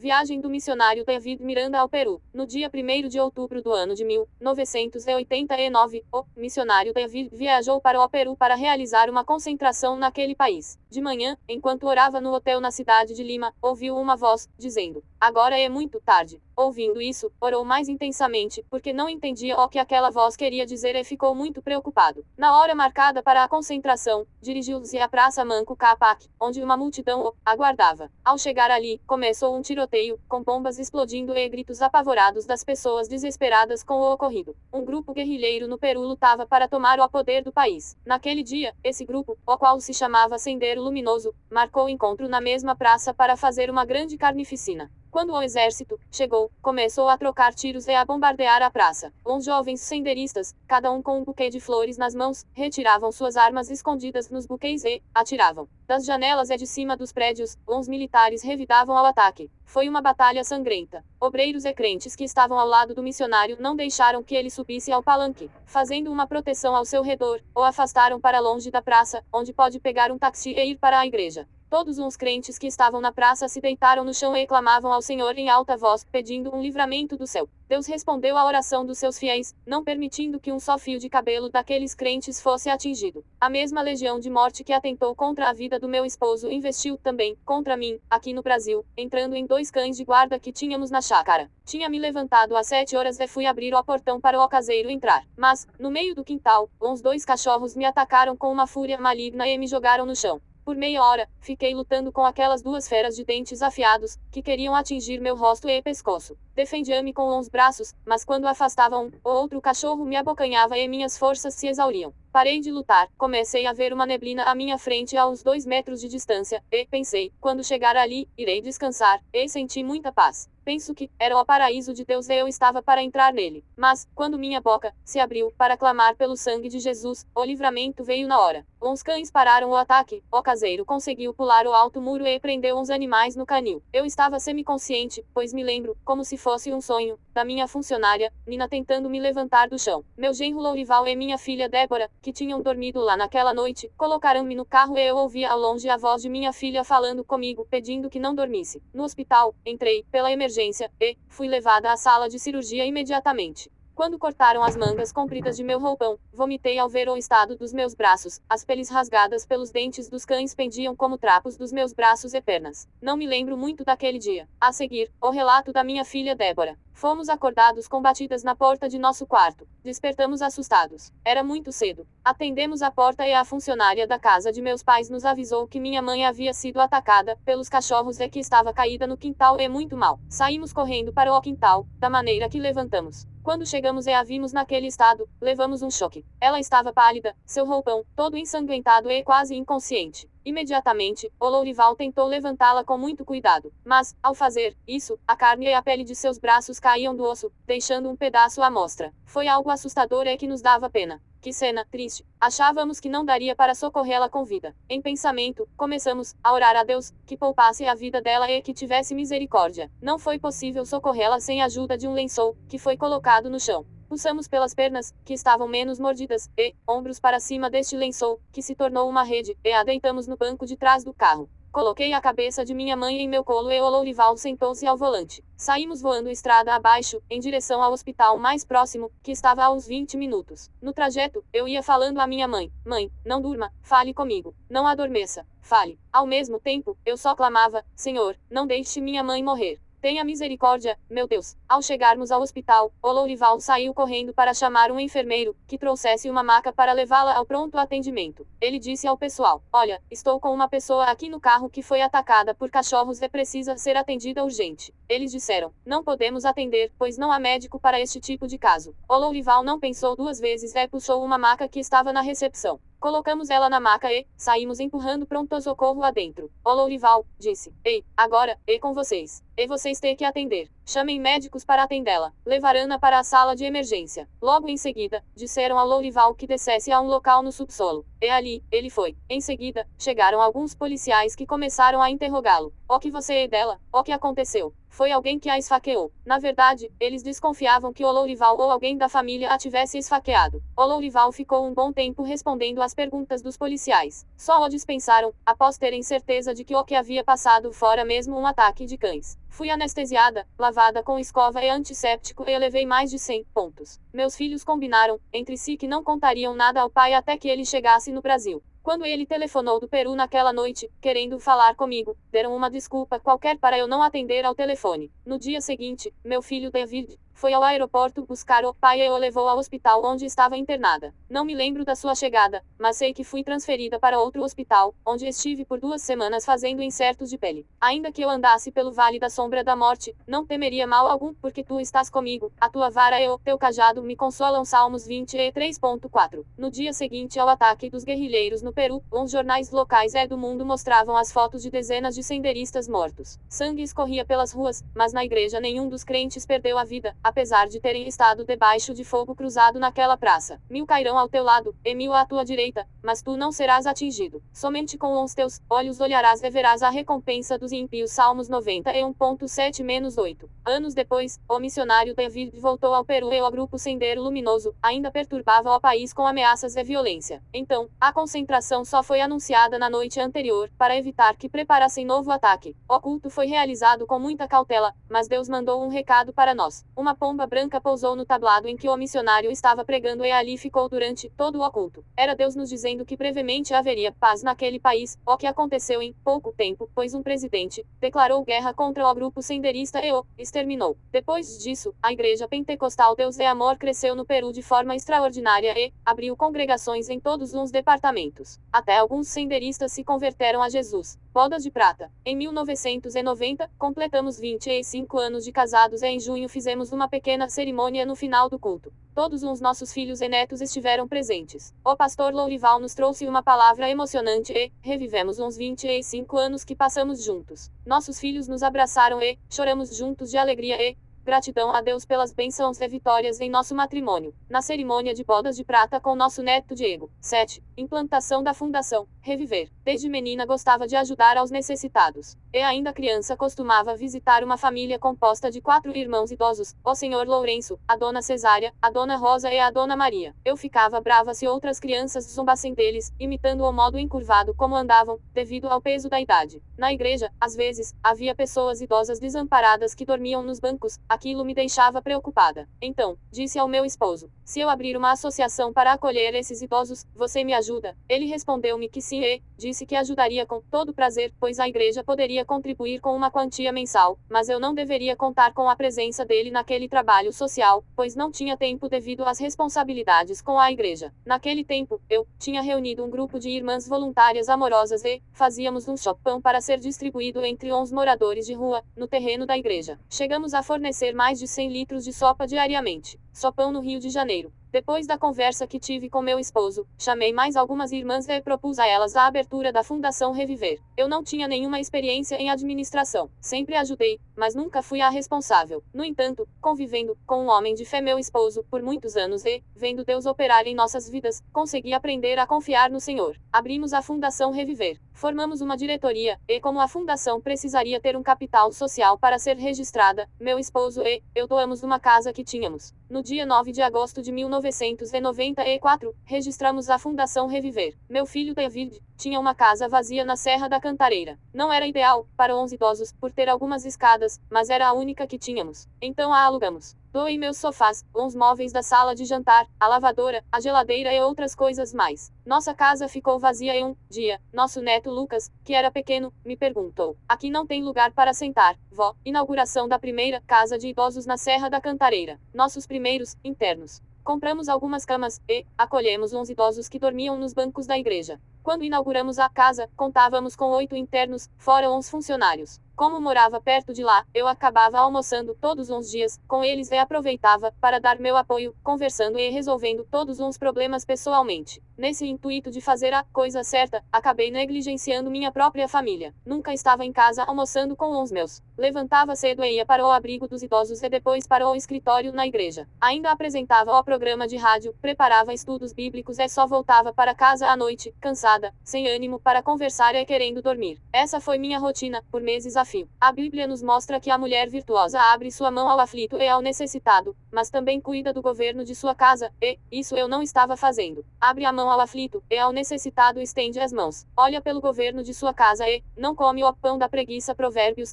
Viagem do missionário David Miranda ao Peru. No dia 1º de outubro do ano de 1989, o missionário David viajou para o Peru para realizar uma concentração naquele país. De manhã, enquanto orava no hotel na cidade de Lima, ouviu uma voz, dizendo: "Agora é muito tarde." Ouvindo isso, orou mais intensamente, porque não entendia o que aquela voz queria dizer e ficou muito preocupado. Na hora marcada para a concentração, dirigiu-se à Praça Manco Cápac, onde uma multidão o aguardava. Ao chegar ali, começou um tiroteio, com bombas explodindo e gritos apavorados das pessoas desesperadas com o ocorrido. Um grupo guerrilheiro no Peru lutava para tomar o poder do país. Naquele dia, esse grupo, o qual se chamava Sendero Luminoso, marcou encontro na mesma praça para fazer uma grande carnificina. Quando o exército chegou, começou a trocar tiros e a bombardear a praça. Uns jovens senderistas, cada um com um buquê de flores nas mãos, retiravam suas armas escondidas nos buquês e atiravam. Das janelas e de cima dos prédios, uns militares revidavam ao ataque. Foi uma batalha sangrenta. Obreiros e crentes que estavam ao lado do missionário não deixaram que ele subisse ao palanque, fazendo uma proteção ao seu redor, ou afastaram para longe da praça, onde pode pegar um táxi e ir para a igreja. Todos os crentes que estavam na praça se deitaram no chão e clamavam ao Senhor em alta voz, pedindo um livramento do céu. Deus respondeu à oração dos seus fiéis, não permitindo que um só fio de cabelo daqueles crentes fosse atingido. A mesma legião de morte que atentou contra a vida do meu esposo investiu também contra mim, aqui no Brasil, entrando em 2 cães de guarda que tínhamos na chácara. Tinha me levantado às 7 horas e fui abrir o portão para o caseiro entrar. Mas, no meio do quintal, uns 2 cachorros me atacaram com uma fúria maligna e me jogaram no chão. Por meia hora, fiquei lutando com aquelas 2 feras de dentes afiados, que queriam atingir meu rosto e pescoço. Defendia-me com os braços, mas quando afastavam um, o outro cachorro me abocanhava e minhas forças se exauriam. Parei de lutar, comecei a ver uma neblina à minha frente a uns 2 metros de distância, e pensei, quando chegar ali, irei descansar, e senti muita paz. Penso que era o paraíso de Deus e eu estava para entrar nele. Mas, quando minha boca se abriu para clamar pelo sangue de Jesus, o livramento veio na hora. Uns cães pararam o ataque, o caseiro conseguiu pular o alto muro e prendeu uns animais no canil. Eu estava semiconsciente, pois me lembro, como se fosse um sonho, da minha funcionária, Nina tentando me levantar do chão. Meu genro Lourival e minha filha Débora, que tinham dormido lá naquela noite, colocaram-me no carro e eu ouvia ao longe a voz de minha filha falando comigo, pedindo que não dormisse. No hospital, entrei, pela emergência, e fui levada à sala de cirurgia imediatamente. Quando cortaram as mangas compridas de meu roupão, vomitei ao ver o estado dos meus braços. As peles rasgadas pelos dentes dos cães pendiam como trapos dos meus braços e pernas. Não me lembro muito daquele dia. A seguir, o relato da minha filha Débora. Fomos acordados com batidas na porta de nosso quarto. Despertamos assustados. Era muito cedo. Atendemos a porta e a funcionária da casa de meus pais nos avisou que minha mãe havia sido atacada pelos cachorros e que estava caída no quintal e muito mal. Saímos correndo para o quintal, da maneira que levantamos. Quando chegamos e a vimos naquele estado, levamos um choque. Ela estava pálida, seu roupão, todo ensanguentado e quase inconsciente. Imediatamente, o Lourival tentou levantá-la com muito cuidado. Mas, ao fazer isso, a carne e a pele de seus braços caíam do osso, deixando um pedaço à mostra. Foi algo assustador e que nos dava pena. Que cena triste. Achávamos que não daria para socorrê-la com vida. Em pensamento, começamos a orar a Deus, que poupasse a vida dela e que tivesse misericórdia. Não foi possível socorrê-la sem a ajuda de um lençol, que foi colocado no chão. Puxamos pelas pernas, que estavam menos mordidas, e, ombros para cima deste lençol, que se tornou uma rede, e a deitamos no banco de trás do carro. Coloquei a cabeça de minha mãe em meu colo e o Lourival sentou-se ao volante. Saímos voando estrada abaixo, em direção ao hospital mais próximo, que estava a uns 20 minutos. No trajeto, eu ia falando à minha mãe: "Mãe, não durma, fale comigo. Não adormeça, fale." Ao mesmo tempo, eu só clamava: "Senhor, não deixe minha mãe morrer. Tenha misericórdia, meu Deus." Ao chegarmos ao hospital, o Lourival saiu correndo para chamar um enfermeiro, que trouxesse uma maca para levá-la ao pronto atendimento. Ele disse ao pessoal: "Olha, estou com uma pessoa aqui no carro que foi atacada por cachorros e precisa ser atendida urgente." Eles disseram: "Não podemos atender, pois não há médico para este tipo de caso." O Lourival não pensou 2 vezes e puxou uma maca que estava na recepção. Colocamos ela na maca e saímos empurrando pronto-socorro adentro. O Lourival disse: "Ei, agora, com vocês. E vocês têm que atender." Chamem médicos para atendê-la. Levaram-na para a sala de emergência. Logo em seguida, disseram ao Lourival que descesse a um local no subsolo. E ali, ele foi. Em seguida, chegaram alguns policiais que começaram a interrogá-lo. O que você é dela? O que aconteceu? Foi alguém que a esfaqueou. Na verdade, eles desconfiavam que o Lourival ou alguém da família a tivesse esfaqueado. O Lourival ficou um bom tempo respondendo às perguntas dos policiais. Só o dispensaram, após terem certeza de que o que havia passado fora mesmo um ataque de cães. Fui anestesiada, lavada com escova e antisséptico e levei mais de 100 pontos. Meus filhos combinaram, entre si, que não contariam nada ao pai até que ele chegasse no Brasil. Quando ele telefonou do Peru naquela noite, querendo falar comigo, deram uma desculpa qualquer para eu não atender ao telefone. No dia seguinte, meu filho David foi ao aeroporto buscar o pai e o levou ao hospital onde estava internada. Não me lembro da sua chegada, mas sei que fui transferida para outro hospital, onde estive por 2 semanas fazendo insertos de pele. Ainda que eu andasse pelo vale da sombra da morte, não temeria mal algum, porque tu estás comigo, a tua vara e o teu cajado me consolam. Salmos 23.4. No dia seguinte ao ataque dos guerrilheiros no Peru, uns jornais locais do mundo mostravam as fotos de dezenas de senderistas mortos. Sangue escorria pelas ruas, mas na igreja nenhum dos crentes perdeu a vida, apesar de terem estado debaixo de fogo cruzado naquela praça. 1000 cairão ao teu lado, e 1000 à tua direita, mas tu não serás atingido. Somente com os teus olhos olharás e verás a recompensa dos ímpios. Salmos 91.7-8. Anos depois, o missionário David voltou ao Peru e o grupo Sendero Luminoso ainda perturbava o país com ameaças e violência. Então, a concentração só foi anunciada na noite anterior, para evitar que preparassem novo ataque. O culto foi realizado com muita cautela, mas Deus mandou um recado para nós. Uma pomba branca pousou no tablado em que o missionário estava pregando e ali ficou durante todo o culto. Era Deus nos dizendo que brevemente haveria paz naquele país, o que aconteceu em pouco tempo, pois um presidente declarou guerra contra o grupo senderista e o exterminou. Depois disso, a Igreja Pentecostal Deus e Amor cresceu no Peru de forma extraordinária e abriu congregações em todos os departamentos. Até alguns senderistas se converteram a Jesus. Bodas de prata. Em 1990, completamos 25 anos de casados e em junho fizemos uma pequena cerimônia no final do culto. Todos os nossos filhos e netos estiveram presentes. O pastor Lourival nos trouxe uma palavra emocionante e revivemos uns 25 anos que passamos juntos. Nossos filhos nos abraçaram e choramos juntos de alegria e gratidão a Deus pelas bênçãos e vitórias em nosso matrimônio. Na cerimônia de bodas de prata com nosso neto Diego. 7. Implantação da Fundação Reviver. Desde menina gostava de ajudar aos necessitados. E ainda criança costumava visitar uma família composta de 4 irmãos idosos, o senhor Lourenço, a dona Cesária, a dona Rosa e a dona Maria. Eu ficava brava se outras crianças zombassem deles, imitando o modo encurvado como andavam, devido ao peso da idade. Na igreja, às vezes, havia pessoas idosas desamparadas que dormiam nos bancos. Aquilo me deixava preocupada. Então, disse ao meu esposo: se eu abrir uma associação para acolher esses idosos, você me ajuda? Ele respondeu-me que sim e disse que ajudaria com todo prazer, pois a igreja poderia contribuir com uma quantia mensal, mas eu não deveria contar com a presença dele naquele trabalho social, pois não tinha tempo devido às responsabilidades com a igreja. Naquele tempo, eu tinha reunido um grupo de irmãs voluntárias amorosas e fazíamos um chopão para ser distribuído entre uns moradores de rua, no terreno da igreja. Chegamos a fornecer mais de 100 litros de sopa diariamente. Sopão no Rio de Janeiro. Depois da conversa que tive com meu esposo, chamei mais algumas irmãs e propus a elas a abertura da Fundação Reviver. Eu não tinha nenhuma experiência em administração. Sempre ajudei, mas nunca fui a responsável. No entanto, convivendo com um homem de fé, meu esposo, por muitos anos e vendo Deus operar em nossas vidas, consegui aprender a confiar no Senhor. Abrimos a Fundação Reviver. Formamos uma diretoria, e como a fundação precisaria ter um capital social para ser registrada, meu esposo e eu doamos uma casa que tínhamos. No dia 9 de agosto de 1994, registramos a Fundação Reviver. Meu filho David tinha uma casa vazia na Serra da Cantareira. Não era ideal para 11 idosos, por ter algumas escadas, mas era a única que tínhamos. Então a alugamos. Doei meus sofás, uns móveis da sala de jantar, a lavadora, a geladeira e outras coisas mais. Nossa casa ficou vazia e um dia, nosso neto Lucas, que era pequeno, me perguntou: aqui não tem lugar para sentar, vó? Inauguração da primeira casa de idosos na Serra da Cantareira. Nossos primeiros internos. Compramos algumas camas e acolhemos uns idosos que dormiam nos bancos da igreja. Quando inauguramos a casa, contávamos com 8 internos, fora uns funcionários. Como morava perto de lá, eu acabava almoçando todos os dias com eles e aproveitava para dar meu apoio, conversando e resolvendo todos os problemas pessoalmente. Nesse intuito de fazer a coisa certa, acabei negligenciando minha própria família. Nunca estava em casa almoçando com os meus. Levantava cedo e ia para o abrigo dos idosos e depois para o escritório na igreja. Ainda apresentava o programa de rádio, preparava estudos bíblicos e só voltava para casa à noite, cansada, sem ânimo para conversar e querendo dormir. Essa foi minha rotina, por meses a fio. A Bíblia nos mostra que a mulher virtuosa abre sua mão ao aflito e ao necessitado, mas também cuida do governo de sua casa, e isso eu não estava fazendo. Abre a mão ao aflito, e ao necessitado estende as mãos. Olha pelo governo de sua casa e não come o pão da preguiça. Provérbios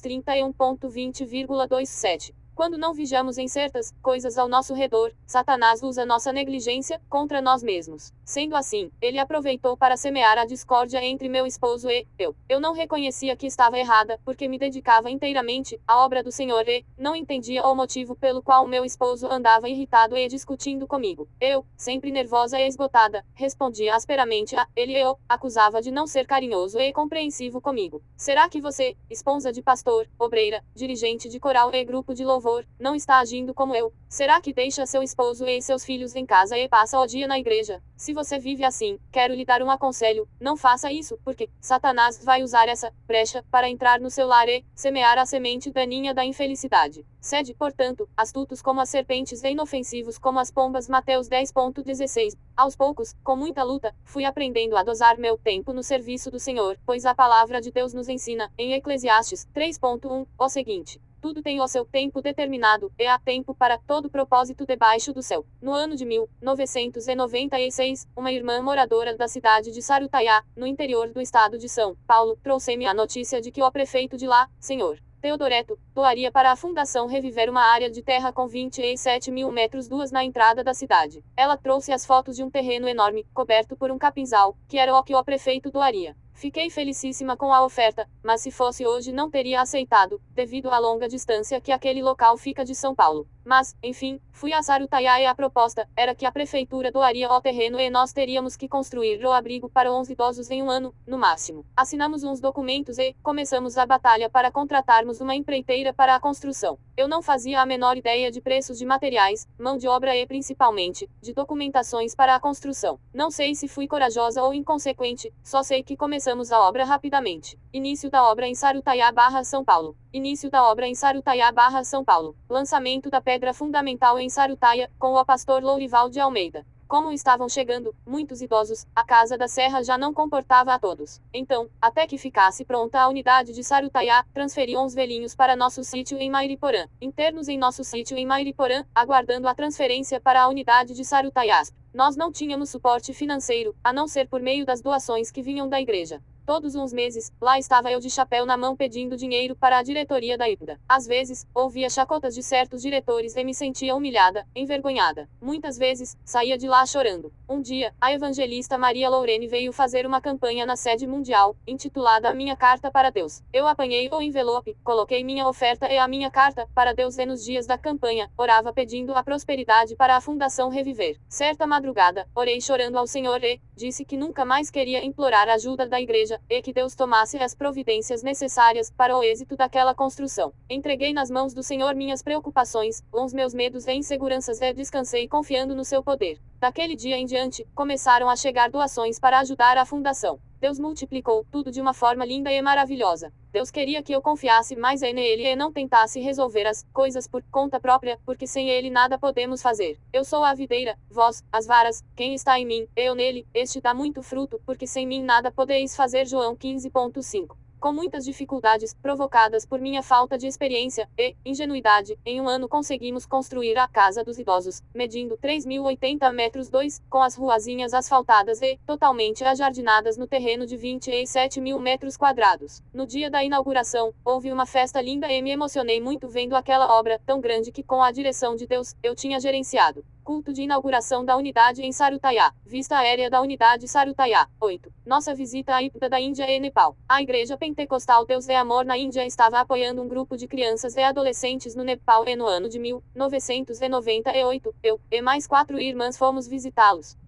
31.20,27. Quando não vigiamos em certas coisas ao nosso redor, Satanás usa nossa negligência contra nós mesmos. Sendo assim, ele aproveitou para semear a discórdia entre meu esposo e eu. Eu não reconhecia que estava errada, porque me dedicava inteiramente à obra do Senhor e não entendia o motivo pelo qual meu esposo andava irritado e discutindo comigo. Eu, sempre nervosa e esgotada, respondia asperamente a ele e eu acusava de não ser carinhoso e compreensivo comigo. Será que você, esposa de pastor, obreira, dirigente de coral e grupo de louvor, não está agindo como eu? Será que deixa seu esposo e seus filhos em casa e passa o dia na igreja? Se você vive assim, quero lhe dar um aconselho: não faça isso, porque Satanás vai usar essa brecha para entrar no seu lar e semear a semente daninha da infelicidade. Sede, portanto, astutos como as serpentes e inofensivos como as pombas. Mateus 10.16. Aos poucos, com muita luta, fui aprendendo a dosar meu tempo no serviço do Senhor, pois a palavra de Deus nos ensina, em Eclesiastes 3.1, o seguinte: tudo tem o seu tempo determinado, e há tempo para todo propósito debaixo do céu. No ano de 1996, uma irmã moradora da cidade de Sarutaiá, no interior do estado de São Paulo, trouxe-me a notícia de que o prefeito de lá, Sr. Teodoreto, doaria para a Fundação Reviver uma área de terra com 27 mil metros duas na entrada da cidade. Ela trouxe as fotos de um terreno enorme, coberto por um capinzal, que era o que o prefeito doaria. Fiquei felicíssima com a oferta, mas se fosse hoje não teria aceitado, devido à longa distância que aquele local fica de São Paulo. Mas, enfim, fui a Sarutaiá e a proposta era que a prefeitura doaria o terreno e nós teríamos que construir o abrigo para 11 idosos em um ano, no máximo. Assinamos uns documentos e começamos a batalha para contratarmos uma empreiteira para a construção. Eu não fazia a menor ideia de preços de materiais, mão de obra e, principalmente, de documentações para a construção. Não sei se fui corajosa ou inconsequente, só sei que começamos a obra rapidamente. Início da obra em Sarutaiá, São Paulo. Início da obra em Sarutaiá, São Paulo. Lançamento da pedra fundamental em Sarutaiá, com o pastor Lourival de Almeida. Como estavam chegando muitos idosos, a Casa da Serra já não comportava a todos. Então, até que ficasse pronta a unidade de Sarutaiá, transferiam os velhinhos para nosso sítio em Mairiporã. Internos em nosso sítio em Mairiporã, aguardando a transferência para a unidade de Sarutaiá. Nós não tínhamos suporte financeiro, a não ser por meio das doações que vinham da igreja. Todos uns meses, lá estava eu de chapéu na mão pedindo dinheiro para a diretoria da IPDA. Às vezes, ouvia chacotas de certos diretores e me sentia humilhada, envergonhada. Muitas vezes, saía de lá chorando. Um dia, a evangelista Maria Lourene veio fazer uma campanha na sede mundial, intitulada A Minha Carta para Deus. Eu apanhei o envelope, coloquei minha oferta e a minha carta para Deus e nos dias da campanha, orava pedindo a prosperidade para a Fundação Reviver. Certa madrugada, orei chorando ao Senhor e disse que nunca mais queria implorar a ajuda da igreja, e que Deus tomasse as providências necessárias para o êxito daquela construção. Entreguei nas mãos do Senhor minhas preocupações, os meus medos e inseguranças e descansei confiando no seu poder. Daquele dia em diante, começaram a chegar doações para ajudar a fundação. Deus multiplicou tudo de uma forma linda e maravilhosa. Deus queria que eu confiasse mais nele e não tentasse resolver as coisas por conta própria, porque sem ele nada podemos fazer. Eu sou a videira, vós, as varas, quem está em mim, eu nele, este dá muito fruto, porque sem mim nada podeis fazer. João 15.5. Com muitas dificuldades, provocadas por minha falta de experiência e ingenuidade, em um ano conseguimos construir a Casa dos Idosos, medindo 3.080 metros 2, com as ruazinhas asfaltadas e totalmente ajardinadas no terreno de 27 mil metros quadrados. No dia da inauguração, houve uma festa linda e me emocionei muito vendo aquela obra tão grande que, com a direção de Deus, eu tinha gerenciado. Culto de inauguração da unidade em Sarutaiá. Vista aérea da unidade Sarutaiá. 8. Nossa visita à IPDA da Índia e Nepal. A Igreja Pentecostal Deus é Amor na Índia estava apoiando um grupo de crianças e adolescentes no Nepal e no ano de 1998, eu e mais 4 irmãs fomos visitá-los.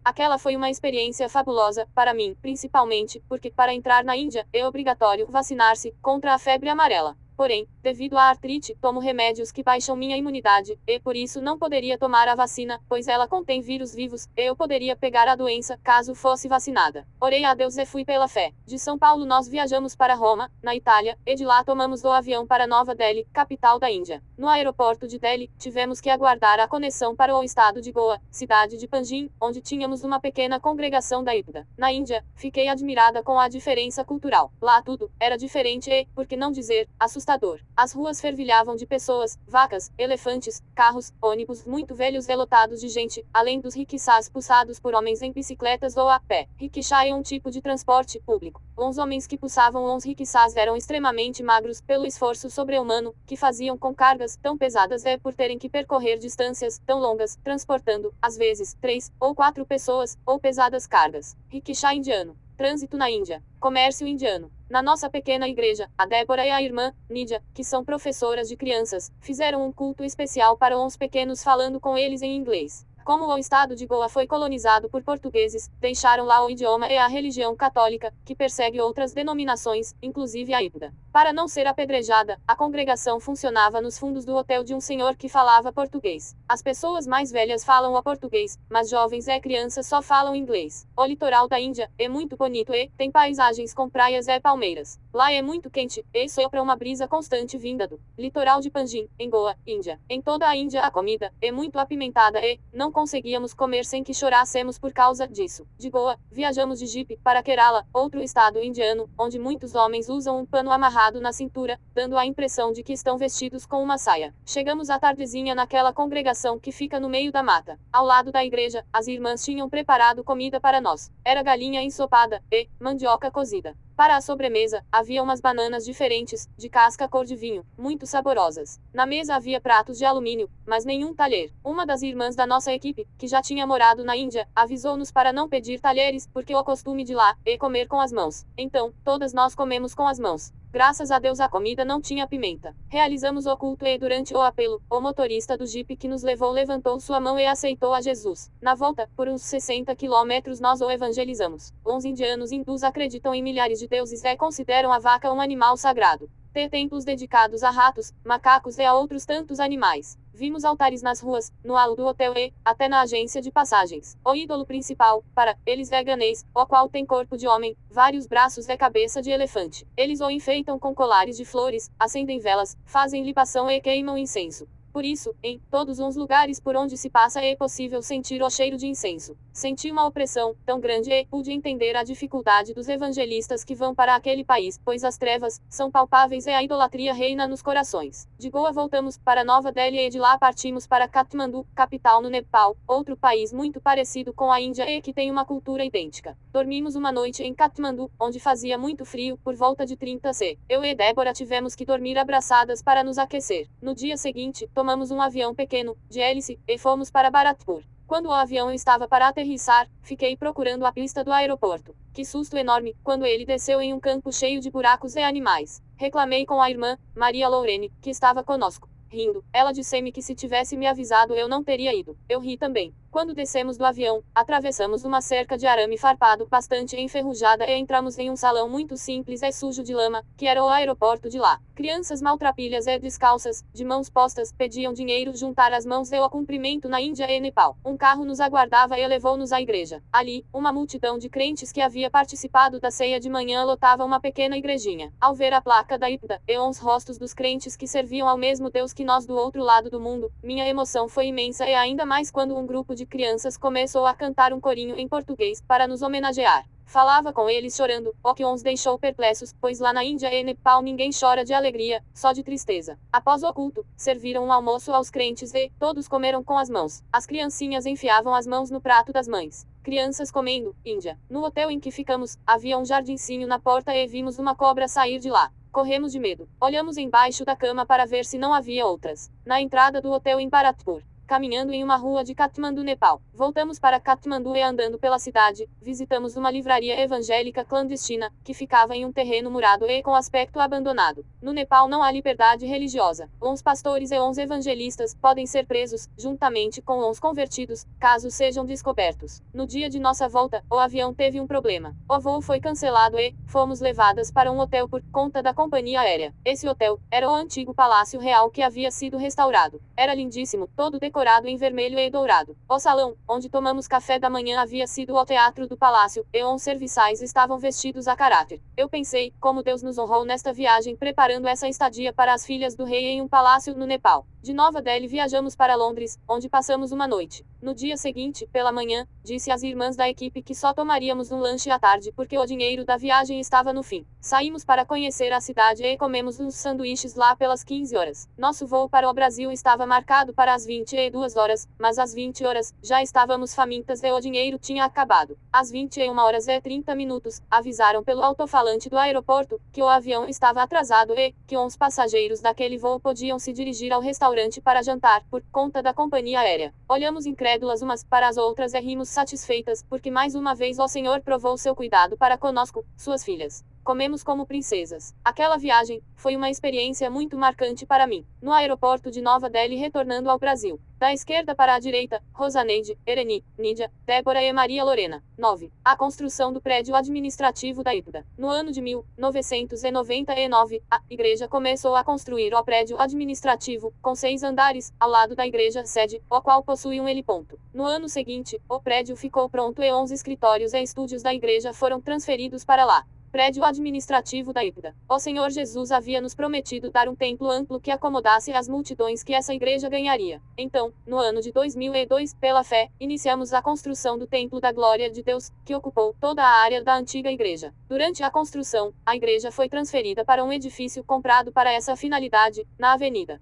Aquela foi uma experiência fabulosa, para mim, principalmente, porque, para entrar na Índia, é obrigatório vacinar-se contra a febre amarela. Porém, devido à artrite, tomo remédios que baixam minha imunidade, e por isso não poderia tomar a vacina, pois ela contém vírus vivos, e eu poderia pegar a doença, caso fosse vacinada. Orei a Deus e fui pela fé. De São Paulo nós viajamos para Roma, na Itália, e de lá tomamos o avião para Nova Delhi, capital da Índia. No aeroporto de Delhi, tivemos que aguardar a conexão para o estado de Goa, cidade de Panjim, onde tínhamos uma pequena congregação da Índia. Na Índia, fiquei admirada com a diferença cultural. Lá tudo era diferente e, por que não dizer, assustador. As ruas fervilhavam de pessoas, vacas, elefantes, carros, ônibus muito velhos e lotados de gente, além dos rickshaws puxados por homens em bicicletas ou a pé. Rickshaw é um tipo de transporte público. Os homens que puxavam os rickshaws eram extremamente magros, pelo esforço sobre-humano que faziam com cargas tão pesadas e por terem que percorrer distâncias tão longas, transportando, às vezes, 3 ou 4 pessoas, ou pesadas cargas. Rickshaw indiano. Trânsito na Índia. Comércio indiano. Na nossa pequena igreja, a Débora e a irmã, Nídia, que são professoras de crianças, fizeram um culto especial para os pequenos falando com eles em inglês. Como o estado de Goa foi colonizado por portugueses, deixaram lá o idioma e a religião católica, que persegue outras denominações, inclusive a Ida. Para não ser apedrejada, a congregação funcionava nos fundos do hotel de um senhor que falava português. As pessoas mais velhas falam o português, mas jovens e crianças só falam inglês. O litoral da Índia é muito bonito e tem paisagens com praias e palmeiras. Lá é muito quente, e sopra uma brisa constante vinda do litoral de Panjim, em Goa, Índia. Em toda a Índia a comida é muito apimentada e não conseguíamos comer sem que chorássemos por causa disso. De Goa, viajamos de jipe para Kerala, outro estado indiano, onde muitos homens usam um pano amarrado na cintura, dando a impressão de que estão vestidos com uma saia. Chegamos à tardezinha naquela congregação que fica no meio da mata. Ao lado da igreja, as irmãs tinham preparado comida para nós. Era galinha ensopada e mandioca cozida. Para a sobremesa, havia umas bananas diferentes, de casca cor de vinho, muito saborosas. Na mesa havia pratos de alumínio, mas nenhum talher. Uma das irmãs da nossa equipe, que já tinha morado na Índia, avisou-nos para não pedir talheres, porque o costume de lá é comer com as mãos. Então, todas nós comemos com as mãos. Graças a Deus a comida não tinha pimenta. Realizamos o culto e durante o apelo, o motorista do jipe que nos levou levantou sua mão e aceitou a Jesus. Na volta, por uns 60 quilômetros nós o evangelizamos. Os indianos hindus acreditam em milhares de deuses e consideram a vaca um animal sagrado. Tem templos dedicados a ratos, macacos e a outros tantos animais. Vimos altares nas ruas, no hall do hotel e, até na agência de passagens. O ídolo principal, para eles é Ganês, o qual tem corpo de homem, vários braços e cabeça de elefante. Eles o enfeitam com colares de flores, acendem velas, fazem libação e queimam incenso. Por isso, em todos os lugares por onde se passa é possível sentir o cheiro de incenso. Senti uma opressão tão grande e pude entender a dificuldade dos evangelistas que vão para aquele país, pois as trevas são palpáveis e a idolatria reina nos corações. De Goa voltamos para Nova Delhi e de lá partimos para Katmandu, capital no Nepal, outro país muito parecido com a Índia e que tem uma cultura idêntica. Dormimos uma noite em Katmandu, onde fazia muito frio, por volta de 30 C. Eu e Débora tivemos que dormir abraçadas para nos aquecer. No dia seguinte, tomamos um avião pequeno, de hélice, e fomos para Bharatpur. Quando o avião estava para aterrissar, fiquei procurando a pista do aeroporto. Que susto enorme, quando ele desceu em um campo cheio de buracos e animais. Reclamei com a irmã, Maria Lorene, que estava conosco. Rindo, ela disse-me que se tivesse me avisado eu não teria ido. Eu ri também. Quando descemos do avião, atravessamos uma cerca de arame farpado bastante enferrujada e entramos em um salão muito simples e sujo de lama, que era o aeroporto de lá. Crianças maltrapilhas e descalças, de mãos postas, pediam dinheiro juntar as mãos e o cumprimento na Índia e Nepal. Um carro nos aguardava e levou-nos à igreja. Ali, uma multidão de crentes que havia participado da ceia de manhã lotava uma pequena igrejinha. Ao ver a placa da IPDA, e os rostos dos crentes que serviam ao mesmo Deus que nós do outro lado do mundo, minha emoção foi imensa e ainda mais quando um grupo de crianças começou a cantar um corinho em português para nos homenagear. Falava com eles chorando, o que os deixou perplexos, pois lá na Índia e Nepal ninguém chora de alegria, só de tristeza. Após o culto, serviram um almoço aos crentes e todos comeram com as mãos. As criancinhas enfiavam as mãos no prato das mães. Crianças comendo, Índia. No hotel em que ficamos, havia um jardincinho na porta e vimos uma cobra sair de lá. Corremos de medo. Olhamos embaixo da cama para ver se não havia outras. Na entrada do hotel em Bharatpur, caminhando em uma rua de Katmandu, Nepal. Voltamos para Katmandu e andando pela cidade, visitamos uma livraria evangélica clandestina, que ficava em um terreno murado e com aspecto abandonado. No Nepal não há liberdade religiosa. Uns pastores e uns evangelistas podem ser presos, juntamente com uns convertidos, caso sejam descobertos. No dia de nossa volta, o avião teve um problema. O voo foi cancelado e fomos levadas para um hotel por conta da companhia aérea. Esse hotel era o antigo Palácio Real que havia sido restaurado. Era lindíssimo, todo decorado em vermelho e dourado. O salão, onde tomamos café da manhã, havia sido o teatro do palácio, e os serviçais estavam vestidos a caráter. Eu pensei, como Deus nos honrou nesta viagem preparando essa estadia para as filhas do rei em um palácio no Nepal. De Nova Delhi viajamos para Londres, onde passamos uma noite. No dia seguinte, pela manhã, disse às irmãs da equipe que só tomaríamos um lanche à tarde porque o dinheiro da viagem estava no fim. Saímos para conhecer a cidade e comemos uns sanduíches lá pelas 15 horas. Nosso voo para o Brasil estava marcado para as 22 horas, mas às 20 horas, já estávamos famintas e o dinheiro tinha acabado. Às 21h30, avisaram pelo alto-falante do aeroporto que o avião estava atrasado e que uns passageiros daquele voo podiam se dirigir ao restaurante para jantar, por conta da companhia aérea. Olhamos incrédulas umas para as outras e rimos satisfeitas, porque mais uma vez o Senhor provou seu cuidado para conosco, suas filhas. Comemos como princesas. Aquela viagem foi uma experiência muito marcante para mim. No aeroporto de Nova Delhi retornando ao Brasil. Da esquerda para a direita, Rosaneide, Ereni, Nídia, Débora e Maria Lorena. 9. A construção do prédio administrativo da IPDA. No ano de 1999, a igreja começou a construir o prédio administrativo, com 6 andares, ao lado da igreja sede, o qual possui um heliponto. No ano seguinte, o prédio ficou pronto e 11 escritórios e estúdios da igreja foram transferidos para lá. Prédio administrativo da IPDA. O Senhor Jesus havia nos prometido dar um templo amplo que acomodasse as multidões que essa igreja ganharia. Então, no ano de 2002, pela fé, iniciamos a construção do Templo da Glória de Deus, que ocupou toda a área da antiga igreja. Durante a construção, a igreja foi transferida para um edifício comprado para essa finalidade, na Avenida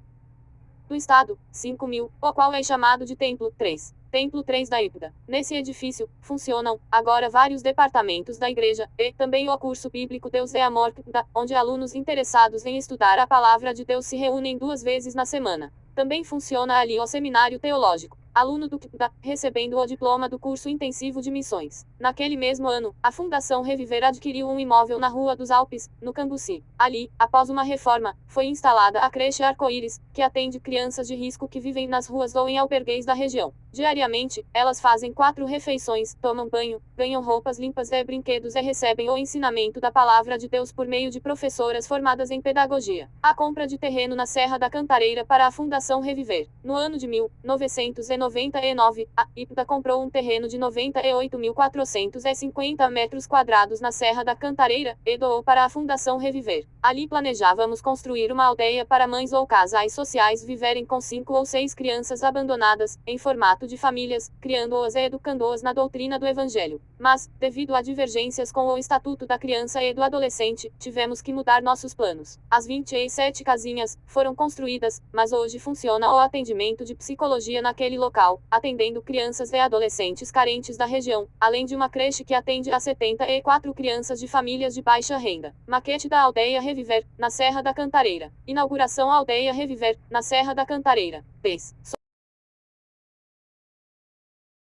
do Estado, 5.000, o qual é chamado de Templo 3. Templo 3 da IPDA. Nesse edifício, funcionam, agora, vários departamentos da igreja, e também o curso bíblico Deus é Amor, onde alunos interessados em estudar a palavra de Deus se reúnem 2 vezes na semana. Também funciona ali o seminário teológico. Aluno do QPDA, recebendo o diploma do curso intensivo de missões. Naquele mesmo ano, a Fundação Reviver adquiriu um imóvel na Rua dos Alpes, no Cambuci. Ali, após uma reforma, foi instalada a creche Arco-Íris, que atende crianças de risco que vivem nas ruas ou em albergues da região. Diariamente, elas fazem 4 refeições, tomam banho, ganham roupas limpas e brinquedos e recebem o ensinamento da palavra de Deus por meio de professoras formadas em pedagogia. A compra de terreno na Serra da Cantareira para a Fundação Reviver. No ano de 1999, a IPDA comprou um terreno de 98.450 metros quadrados na Serra da Cantareira, e doou para a Fundação Reviver. Ali planejávamos construir uma aldeia para mães ou casais sociais viverem com 5 ou 6 crianças abandonadas, em formato de famílias, criando-as e educando-as na doutrina do Evangelho. Mas, devido a divergências com o Estatuto da Criança e do Adolescente, tivemos que mudar nossos planos. As 27 casinhas foram construídas, mas hoje funciona o atendimento de psicologia naquele local, atendendo crianças e adolescentes carentes da região, além de uma creche que atende a 74 crianças de famílias de baixa renda. Maquete da Aldeia Reviver, na Serra da Cantareira. Inauguração Aldeia Reviver, na Serra da Cantareira. 10.